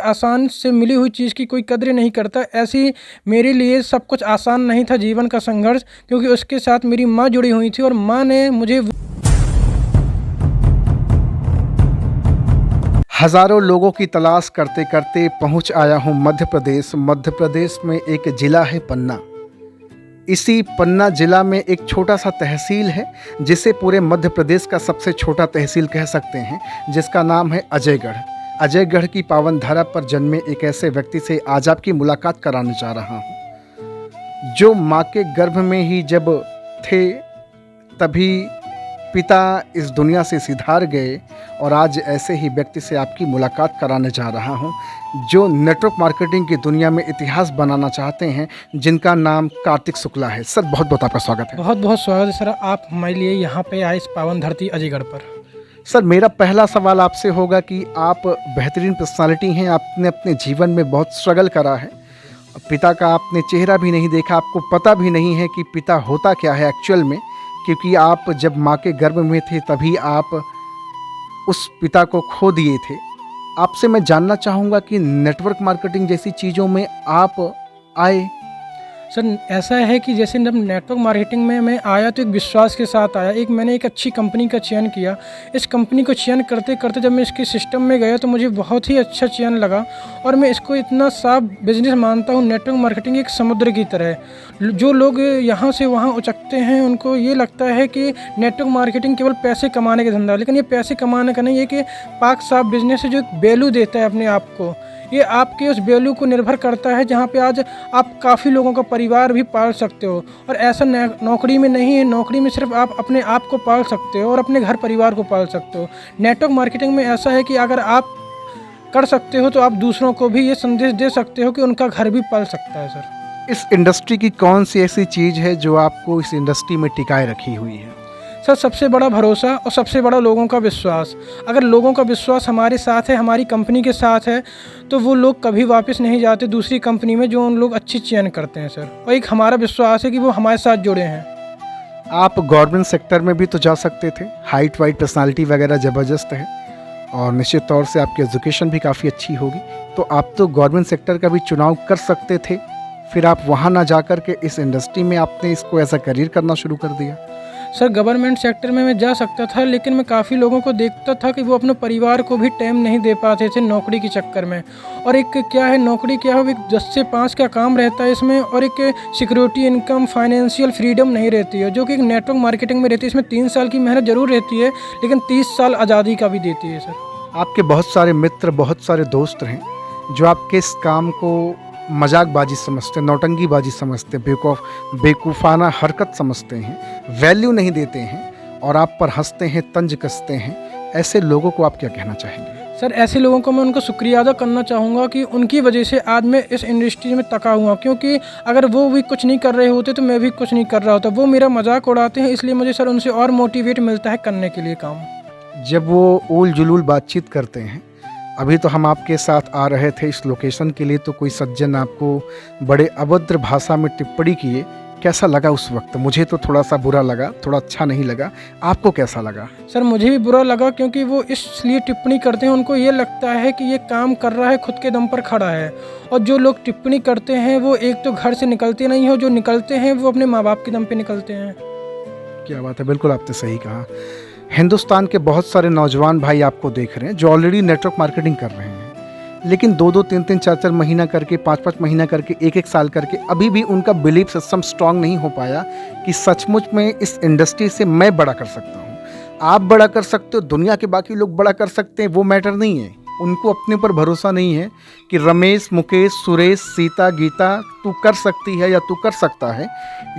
आसान से मिली हुई चीज़ की कोई कद्र नहीं करता, ऐसी मेरे लिए सब कुछ आसान नहीं था जीवन का संघर्ष, क्योंकि उसके साथ मेरी माँ जुड़ी हुई थी और माँ ने मुझे हज़ारों लोगों की तलाश करते करते पहुंच आया हूं मध्य प्रदेश। मध्य प्रदेश में एक ज़िला है पन्ना। इसी पन्ना ज़िला में एक छोटा सा तहसील है जिसे पूरे मध्य प्रदेश का सबसे छोटा तहसील कह सकते हैं, जिसका नाम है अजयगढ़। अजयगढ़ की पावन धरा पर जन्मे एक ऐसे व्यक्ति से आज आपकी मुलाकात कराने जा रहा हूँ, जो माँ के गर्भ में ही जब थे तभी पिता इस दुनिया से सिधार गए, और आज ऐसे ही व्यक्ति से आपकी मुलाकात कराने जा रहा हूं, जो नेटवर्क मार्केटिंग की दुनिया में इतिहास बनाना चाहते हैं, जिनका नाम कार्तिक शुक्ला है। सर बहुत बहुत आपका स्वागत है। बहुत बहुत स्वागत है सर, आप हमारे लिए यहाँ पे आए इस पावन धरती अजयगढ़ पर। सर मेरा पहला सवाल आपसे होगा कि आप बेहतरीन पर्सनालिटी हैं, आपने अपने जीवन में बहुत स्ट्रगल करा है, पिता का आपने चेहरा भी नहीं देखा, आपको पता भी नहीं है कि पिता होता क्या है एक्चुअल में, क्योंकि आप जब माँ के गर्भ में थे तभी आप उस पिता को खो दिए थे। आपसे मैं जानना चाहूँगा कि नेटवर्क मार्केटिंग जैसी चीज़ों में आप आए। सर ऐसा है कि जैसे जब नेटवर्क मार्केटिंग में मैं आया तो एक विश्वास के साथ आया। मैंने एक अच्छी कंपनी का चयन किया। इस कंपनी को चयन करते करते जब मैं इसके सिस्टम में गया तो मुझे बहुत ही अच्छा चयन लगा, और मैं इसको इतना साफ बिजनेस मानता हूँ। नेटवर्क मार्केटिंग एक समुद्र की तरह है। जो लोग यहाँ से वहाँ उचकते हैं उनको ये लगता है कि नेटवर्क मार्केटिंग केवल पैसे कमाने का धंधा है, लेकिन ये पैसे कमाने का नहीं है, कि पाक साफ बिजनेस है जो एक वैल्यू देता है अपने आप को। ये आपके उस वैल्यू को निर्भर करता है जहाँ पे आज आप काफ़ी लोगों का परिवार भी पाल सकते हो। और ऐसा नौकरी में नहीं है, नौकरी में सिर्फ आप अपने आप को पाल सकते हो और अपने घर परिवार को पाल सकते हो। नेटवर्क मार्केटिंग में ऐसा है कि अगर आप कर सकते हो तो आप दूसरों को भी ये संदेश दे सकते हो कि उनका घर भी पाल सकता है। सर इस इंडस्ट्री की कौन सी ऐसी चीज़ है जो आपको इस इंडस्ट्री में टिकाए रखी हुई है? सर सबसे बड़ा भरोसा और सबसे बड़ा लोगों का विश्वास। अगर लोगों का विश्वास हमारे साथ है, हमारी कंपनी के साथ है, तो वो लोग कभी वापस नहीं जाते दूसरी कंपनी में जो उन लोग अच्छी चयन करते हैं सर। और एक हमारा विश्वास है कि वो हमारे साथ जुड़े हैं। आप गवर्नमेंट सेक्टर में भी तो जा सकते थे, हाइट वाइट पर्सनालिटी वगैरह ज़बरदस्त है, और निश्चित तौर से आपकी एजुकेशन भी काफ़ी अच्छी होगी, तो आप तो गवर्नमेंट सेक्टर का भी चुनाव कर सकते थे। फिर आप वहाँ ना जा कर के इस इंडस्ट्री में आपने इसको ऐसा करियर करना शुरू कर दिया। सर गवर्नमेंट सेक्टर में मैं जा सकता था, लेकिन मैं काफ़ी लोगों को देखता था कि वो अपने परिवार को भी टाइम नहीं दे पाते थे नौकरी के चक्कर में। और एक क्या है, नौकरी क्या है, एक 10 से 5 का काम रहता है इसमें, और एक सिक्योरिटी इनकम फाइनेंशियल फ्रीडम नहीं रहती है, जो कि एक नेटवर्क मार्केटिंग में रहती है। इसमें 3 साल की मेहनत ज़रूर रहती है, लेकिन 30 साल आज़ादी का भी देती है। सर आपके बहुत सारे मित्र, बहुत सारे दोस्त हैं जो आपके इस काम को मजाकबाजी समझते, नौटंकीबाजी समझते, बेवकूफ़ाना हरकत समझते हैं, वैल्यू नहीं देते हैं और आप पर हंसते हैं, तंज कसते हैं। ऐसे लोगों को आप क्या कहना चाहेंगे? सर ऐसे लोगों को मैं उनका शुक्रिया अदा करना चाहूँगा कि उनकी वजह से आज मैं इस इंडस्ट्री में टिका हुआ, क्योंकि अगर वो भी कुछ नहीं कर रहे होते तो मैं भी कुछ नहीं कर रहा होता। वो मेरा मजाक उड़ाते हैं, इसलिए मुझे सर उनसे और मोटिवेट मिलता है करने के लिए काम। जब वो उल जुलूल बातचीत करते हैं, अभी तो हम आपके साथ आ रहे थे इस लोकेशन के लिए, तो कोई सज्जन आपको बड़े अभद्र भाषा में टिप्पणी किए, कैसा लगा उस वक्त? मुझे तो थोड़ा सा बुरा लगा, थोड़ा अच्छा नहीं लगा। आपको कैसा लगा? सर मुझे भी बुरा लगा, क्योंकि वो इसलिए टिप्पणी करते हैं, उनको ये लगता है कि ये काम कर रहा है, खुद के दम पर खड़ा है। और जो लोग टिप्पणी करते हैं वो एक तो घर से निकलते नहीं हो, जो निकलते हैं वो अपने माँ बाप के दम पर निकलते हैं। क्या बात है, बिल्कुल आपने सही कहा। हिंदुस्तान के बहुत सारे नौजवान भाई आपको देख रहे हैं जो ऑलरेडी नेटवर्क मार्केटिंग कर रहे हैं, लेकिन 2-2, 3-3, 4-4 महीना करके, 5-5 महीना करके, 1-1 साल करके अभी भी उनका बिलीफ सिस्टम स्ट्रांग नहीं हो पाया कि सचमुच में इस इंडस्ट्री से मैं बड़ा कर सकता हूँ। आप बड़ा कर सकते हो, दुनिया के बाकी लोग बड़ा कर सकते हैं, वो मैटर नहीं है। उनको अपने पर भरोसा नहीं है कि रमेश, मुकेश, सुरेश, सीता, गीता तू कर सकती है या तू कर सकता है,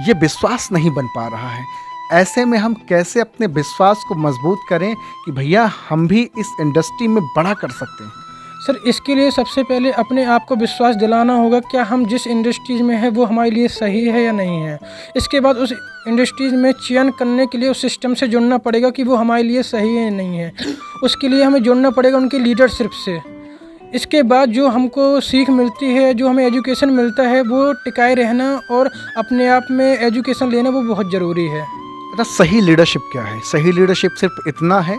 ये विश्वास नहीं बन पा रहा है। ऐसे में हम कैसे अपने विश्वास को मजबूत करें कि भैया हम भी इस इंडस्ट्री में बड़ा कर सकते हैं? सर इसके लिए सबसे पहले अपने आप को विश्वास दिलाना होगा, क्या हम जिस इंडस्ट्रीज़ में है वो हमारे लिए सही है या नहीं है। इसके बाद उस इंडस्ट्रीज़ में चयन करने के लिए उस सिस्टम से जुड़ना पड़ेगा कि वो हमारे लिए सही है या नहीं है। उसके लिए हमें जुड़ना पड़ेगा उनकी लीडरशिप से। इसके बाद जो हमको सीख मिलती है, जो हमें एजुकेशन मिलता है, वो टिकाए रहना और अपने आप में एजुकेशन लेना वो बहुत ज़रूरी है। सही लीडरशिप क्या है? सही लीडरशिप सिर्फ इतना है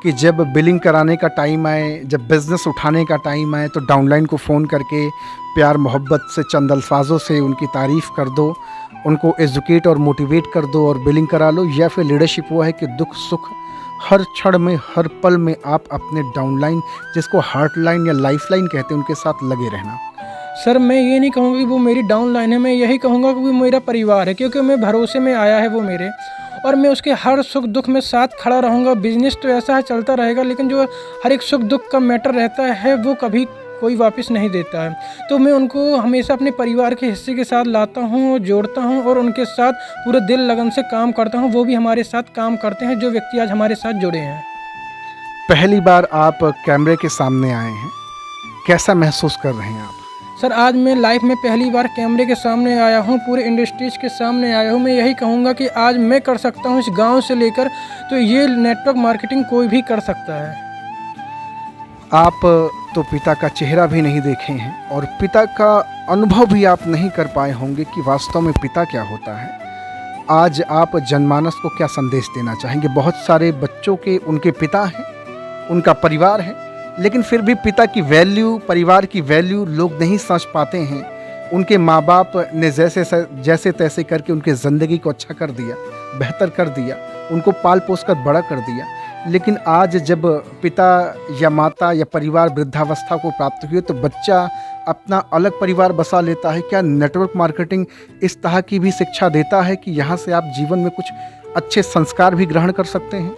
कि जब बिलिंग कराने का टाइम आए, जब बिज़नेस उठाने का टाइम आए, तो डाउनलाइन को फ़ोन करके प्यार मोहब्बत से चंद अल्फाजों से उनकी तारीफ़ कर दो, उनको एजुकेट और मोटिवेट कर दो और बिलिंग करा लो? या फिर लीडरशिप वो है कि दुख सुख हर क्षण में, हर पल में आप अपने डाउनलाइन, जिसको हार्ट लाइन या लाइफ लाइन कहते हैं, उनके साथ लगे रहना? सर मैं ये नहीं कहूँगा कि वो मेरी डाउन लाइन है, मैं यही कहूँगा कि वो मेरा परिवार है, क्योंकि मैं भरोसे में आया है वो मेरे, और मैं उसके हर सुख दुख में साथ खड़ा रहूँगा। बिजनेस तो ऐसा है चलता रहेगा, लेकिन जो हर एक सुख दुख का मैटर रहता है वो कभी कोई वापस नहीं देता है। तो मैं उनको हमेशा अपने परिवार के हिस्से के साथ लाता हूँ, जोड़ता हूँ और उनके साथ पूरे दिल लगन से काम करता हूँ। वो भी हमारे साथ काम करते हैं, जो व्यक्ति आज हमारे साथ जुड़े हैं। पहली बार आप कैमरे के सामने आए हैं, कैसा महसूस कर रहे हैं आप? सर आज मैं लाइफ में पहली बार कैमरे के सामने आया हूँ, पूरे इंडस्ट्रीज के सामने आया हूँ। मैं यही कहूँगा कि आज मैं कर सकता हूँ इस गांव से लेकर, तो ये नेटवर्क मार्केटिंग कोई भी कर सकता है। आप तो पिता का चेहरा भी नहीं देखे हैं और पिता का अनुभव भी आप नहीं कर पाए होंगे कि वास्तव में पिता क्या होता है। आज आप जनमानस को क्या संदेश देना चाहेंगे? बहुत सारे बच्चों के उनके पिता हैं, उनका परिवार है, लेकिन फिर भी पिता की वैल्यू, परिवार की वैल्यू लोग नहीं समझ पाते हैं। उनके माँ बाप ने जैसे तैसे करके उनकी ज़िंदगी को अच्छा कर दिया, बेहतर कर दिया, उनको पाल पोस कर बड़ा कर दिया, लेकिन आज जब पिता या माता या परिवार वृद्धावस्था को प्राप्त हुई तो बच्चा अपना अलग परिवार बसा लेता है। क्या नेटवर्क मार्केटिंग इस तरह की भी शिक्षा देता है कि यहाँ से आप जीवन में कुछ अच्छे संस्कार भी ग्रहण कर सकते हैं?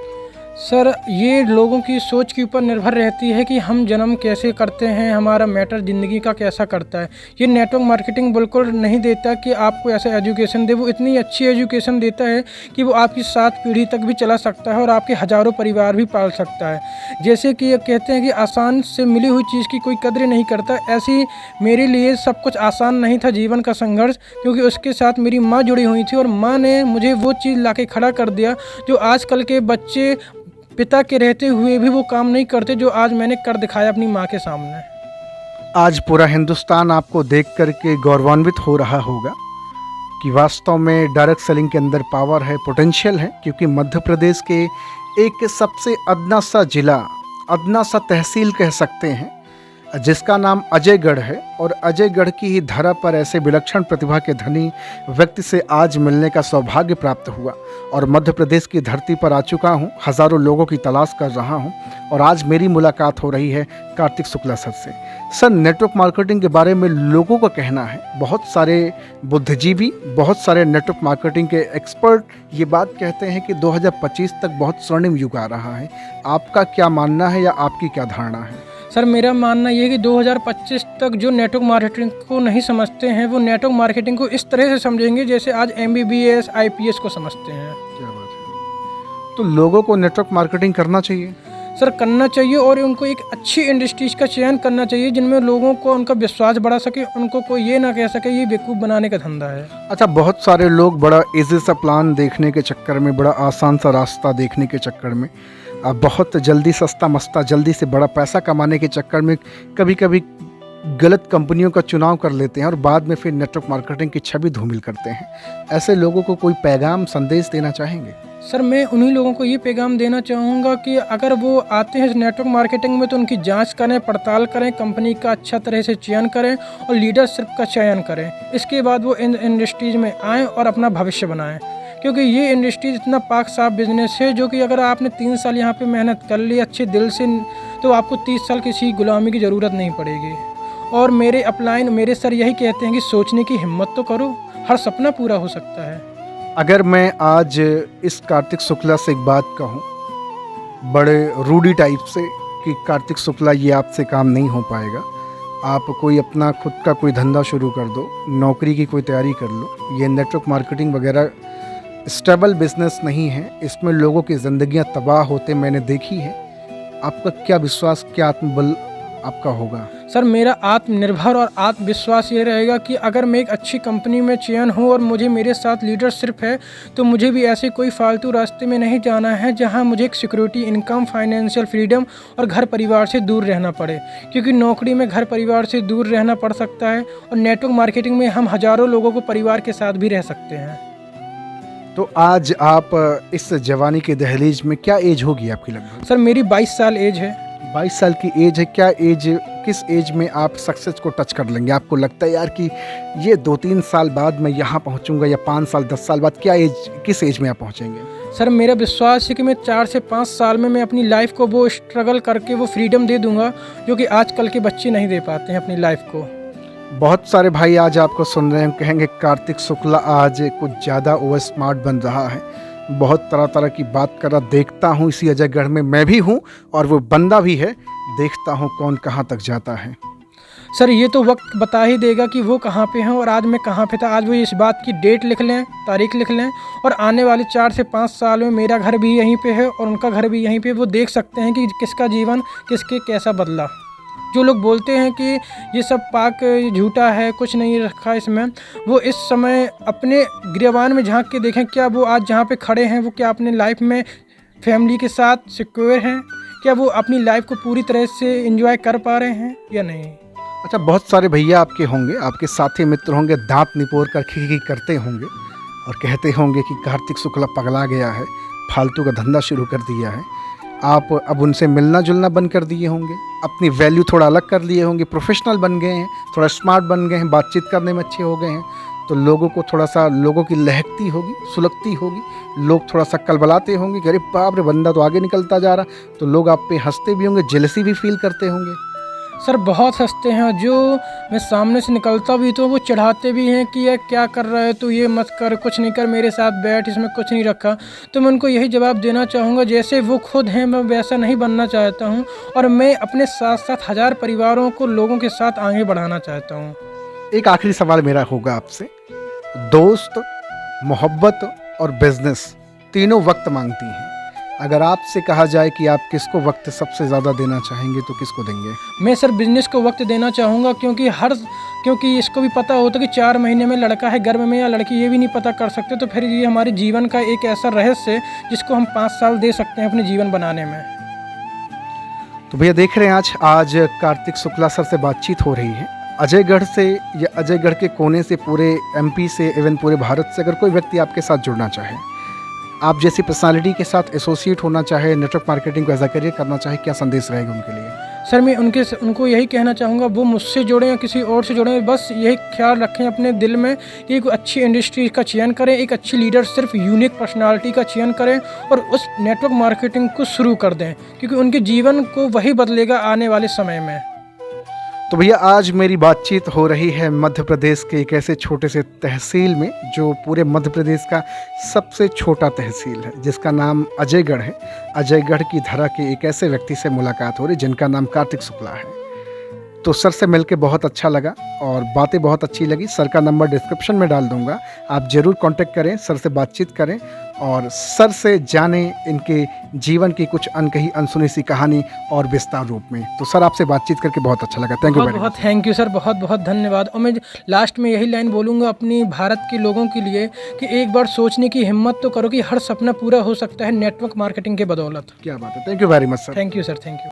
सर ये लोगों की सोच के ऊपर निर्भर रहती है कि हम जन्म कैसे करते हैं, हमारा मैटर ज़िंदगी का कैसा करता है। ये नेटवर्क मार्केटिंग बिल्कुल नहीं देता कि आपको ऐसा एजुकेशन दे। वो इतनी अच्छी एजुकेशन देता है कि वो आपकी 7 पीढ़ी तक भी चला सकता है और आपके हज़ारों परिवार भी पाल सकता है। जैसे कि ये कहते हैं कि आसान से मिली हुई चीज़ की कोई कद्र नहीं करता, ऐसी मेरे लिए सब कुछ आसान नहीं था जीवन का संघर्ष, क्योंकि उसके साथ मेरी माँ जुड़ी हुई थी और माँ ने मुझे वो चीज़ ला के खड़ा कर दिया जो आजकल के बच्चे पिता के रहते हुए भी वो काम नहीं करते, जो आज मैंने कर दिखाया अपनी माँ के सामने। आज पूरा हिंदुस्तान आपको देख करके गौरवान्वित हो रहा होगा कि वास्तव में डायरेक्ट सेलिंग के अंदर पावर है, पोटेंशियल है, क्योंकि मध्य प्रदेश के एक सबसे अदना सा जिला, अदना सा तहसील कह सकते हैं, जिसका नाम अजयगढ़ है, और अजयगढ़ की ही धरा पर ऐसे विलक्षण प्रतिभा के धनी व्यक्ति से आज मिलने का सौभाग्य प्राप्त हुआ और मध्य प्रदेश की धरती पर आ चुका हूँ। हज़ारों लोगों की तलाश कर रहा हूँ और आज मेरी मुलाकात हो रही है कार्तिक शुक्ला सर से। सर, नेटवर्क मार्केटिंग के बारे में लोगों का कहना है, बहुत सारे बुद्धिजीवी, बहुत सारे नेटवर्क मार्केटिंग के एक्सपर्ट ये बात कहते हैं कि 2025 तक बहुत स्वर्णिम युग आ रहा है। आपका क्या मानना है या आपकी क्या धारणा है? सर मेरा मानना ये है कि 2025 तक जो नेटवर्क मार्केटिंग को नहीं समझते हैं वो नेटवर्क मार्केटिंग को इस तरह से समझेंगे जैसे आज MBBS IPS को समझते हैं। क्या बात है। तो लोगों को नेटवर्क मार्केटिंग करना चाहिए? सर करना चाहिए, और उनको एक अच्छी इंडस्ट्रीज का चयन करना चाहिए जिनमें लोगों को उनका विश्वास बढ़ा सके, उनको कोई ये ना कह सके ये बेवकूफ़ बनाने का धंधा है। अच्छा, बहुत सारे लोग बड़ा इजी सा प्लान देखने के चक्कर में, बड़ा आसान सा रास्ता देखने के चक्कर में, बहुत जल्दी सस्ता मस्ता, जल्दी से बड़ा पैसा कमाने के चक्कर में कभी कभी गलत कंपनियों का चुनाव कर लेते हैं और बाद में फिर नेटवर्क मार्केटिंग की छवि धूमिल करते हैं। ऐसे लोगों को कोई पैगाम, संदेश देना चाहेंगे? सर मैं उन्हीं लोगों को ये पैगाम देना चाहूँगा कि अगर वो आते हैं नेटवर्क मार्केटिंग में तो उनकी जांच करें, पड़ताल करें, कंपनी का अच्छा तरह से चयन करें और लीडरशिप का चयन करें। इसके बाद वो इन इंडस्ट्रीज में आएँ और अपना भविष्य बनाएं, क्योंकि ये इंडस्ट्रीज इतना पाक साफ बिजनेस है जो कि अगर आपने 3 साल यहाँ पे मेहनत कर ली अच्छे दिल से तो आपको 30 साल किसी गुलामी की ज़रूरत नहीं पड़ेगी। और मेरे अपलाइन, मेरे सर यही कहते हैं कि सोचने की हिम्मत तो करो, हर सपना पूरा हो सकता है। अगर मैं आज इस कार्तिक शुक्ला से एक बात कहूँ बड़े रूडी टाइप से कि कार्तिक शुक्ला ये आपसे काम नहीं हो पाएगा, आप कोई अपना खुद का कोई धंधा शुरू कर दो, नौकरी की कोई तैयारी कर लो, ये नेटवर्क मार्केटिंग वगैरह स्टेबल बिजनेस नहीं है, इसमें लोगों की ज़िंदगियां तबाह होते मैंने देखी है। आपका क्या विश्वास, क्या आत्मबल आपका होगा? सर मेरा आत्मनिर्भर और आत्मविश्वास ये रहेगा कि अगर मैं एक अच्छी कंपनी में चयन हूँ और मुझे मेरे साथ लीडरशिप है तो मुझे भी ऐसे कोई फालतू रास्ते में नहीं जाना है जहाँ मुझे एक सिक्योरिटी, इनकम, फाइनेंशियल फ्रीडम और घर परिवार से दूर रहना पड़े, क्योंकि नौकरी में घर परिवार से दूर रहना पड़ सकता है और नेटवर्क मार्केटिंग में हम हज़ारों लोगों को परिवार के साथ भी रह सकते हैं। तो आज आप इस जवानी के दहलीज में, क्या एज होगी आपकी लगभग? सर मेरी 22 साल एज है। 22 साल की एज है। क्या एज, किस एज में आप सक्सेस को टच कर लेंगे? आपको लगता है यार कि ये 2-3 साल बाद मैं यहाँ पहुँचूंगा, या 5 साल 10 साल बाद, क्या एज, किस एज में आप पहुँचेंगे? सर मेरा विश्वास है कि मैं 4 से 5 साल में मैं अपनी लाइफ को वो स्ट्रगल करके वो फ्रीडम दे दूंगा जो कि आजकल के बच्चे नहीं दे पाते हैं अपनी लाइफ को। बहुत सारे भाई आज आपको सुन रहे हैं, कहेंगे कार्तिक शुक्ला आज कुछ ज़्यादा ओवर स्मार्ट बन रहा है, बहुत तरह तरह की बात कर रहा। देखता हूँ इसी अजयगढ़ में मैं भी हूँ और वो बंदा भी है, देखता हूँ कौन कहाँ तक जाता है। सर ये तो वक्त बता ही देगा कि वो कहाँ पे हैं और आज मैं कहाँ पे था। आज वो इस बात की डेट लिख लें, तारीख लिख लें, और आने वाले 4 से 5 साल में मेरा घर भी यहीं पे है और उनका घर भी यहीं पे। वो देख सकते हैं कि किसका जीवन किसके कैसा बदला। जो लोग बोलते हैं कि ये सब पाक झूठा है, कुछ नहीं रखा इसमें, वो इस समय अपने गिरबान में झांक के देखें, क्या वो आज जहाँ पे खड़े हैं वो क्या अपने लाइफ में फैमिली के साथ सिक्योर हैं? क्या वो अपनी लाइफ को पूरी तरह से एंजॉय कर पा रहे हैं या नहीं? अच्छा, बहुत सारे भैया आपके होंगे, आपके साथी मित्र होंगे, दांत निपोर कर खिखी करते होंगे और कहते होंगे कि कार्तिक शुक्ला पगला गया है, फालतू का धंधा शुरू कर दिया है। आप अब उनसे मिलना जुलना बंद कर दिए होंगे, अपनी वैल्यू थोड़ा अलग कर लिए होंगे, प्रोफेशनल बन गए हैं, थोड़ा स्मार्ट बन गए हैं, बातचीत करने में अच्छे हो गए हैं, तो लोगों को थोड़ा सा, लोगों की लहकती होगी, सुलगती होगी, लोग थोड़ा सा कलबलाते होंगे कि अरे बाप रे बंदा तो आगे निकलता जा रहा, तो लोग आप पे हंसते भी होंगे, जेलसी भी फील करते होंगे। सर बहुत हंसते हैं, जो मैं सामने से निकलता भी तो वो चढ़ाते भी हैं कि यार क्या कर रहा है तू, ये मत कर, कुछ नहीं कर, मेरे साथ बैठ, इसमें कुछ नहीं रखा। तो मैं उनको यही जवाब देना चाहूँगा, जैसे वो खुद हैं मैं वैसा नहीं बनना चाहता हूँ, और मैं अपने साथ साथ 1000 परिवारों को, लोगों के साथ आगे बढ़ाना चाहता हूँ। एक आखिरी सवाल मेरा होगा आपसे, दोस्त, मोहब्बत और बिजनेस तीनों वक्त मांगती हैं। अगर आपसे कहा जाए कि आप किसको वक्त सबसे ज़्यादा देना चाहेंगे तो किसको देंगे? मैं सर बिजनेस को वक्त देना चाहूँगा, क्योंकि इसको भी पता होता कि 4 महीने में लड़का है गर्भ में या लड़की, ये भी नहीं पता कर सकते। तो फिर ये हमारे जीवन का एक ऐसा रहस्य है जिसको हम 5 साल दे सकते हैं अपने जीवन बनाने में। तो भैया देख रहे हैं आज कार्तिक शुक्ला सर से बातचीत हो रही है। अजयगढ़ से या अजयगढ़ के कोने से, पूरे एमपी से, इवन पूरे भारत से अगर कोई व्यक्ति आपके साथ जुड़ना चाहे, आप जैसी पर्सनालिटी के साथ एसोसिएट होना चाहे, नेटवर्क मार्केटिंग को एज अ करियर करना चाहे, क्या संदेश रहेगा उनके लिए? सर मैं उनको यही कहना चाहूँगा, वो मुझसे जुड़ें या किसी और से जुड़ें, बस यही ख्याल रखें अपने दिल में कि एक अच्छी इंडस्ट्री का चयन करें, एक अच्छी लीडर, सिर्फ यूनिक पर्सनालिटी का चयन करें और उस नेटवर्क मार्केटिंग को शुरू कर दें, क्योंकि उनके जीवन को वही बदलेगा आने वाले समय में। तो भैया आज मेरी बातचीत हो रही है मध्य प्रदेश के एक ऐसे छोटे से तहसील में, जो पूरे मध्य प्रदेश का सबसे छोटा तहसील है, जिसका नाम अजयगढ़ है। अजयगढ़ की धरा के एक ऐसे व्यक्ति से मुलाकात हो रही जिनका नाम कार्तिक शुक्ला है। तो सर से मिलके बहुत अच्छा लगा और बातें बहुत अच्छी लगी। सर का नंबर डिस्क्रिप्शन में डाल दूंगा, आप ज़रूर कांटेक्ट करें, सर से बातचीत करें और सर से जानें इनके जीवन की कुछ अनकही अनसुनी सी कहानी और विस्तार रूप में। तो सर आपसे बातचीत करके बहुत अच्छा लगा। Thank you very much. बहुत थैंक यू सर, बहुत बहुत धन्यवाद। और मैं लास्ट में यही लाइन बोलूँगा अपनी भारत के लोगों के लिए कि एक बार सोचने की हिम्मत तो करो कि हर सपना पूरा हो सकता है नेटवर्क मार्केटिंग के बदौलत। क्या बात है, thank you very much sir. Thank you sir, thank you.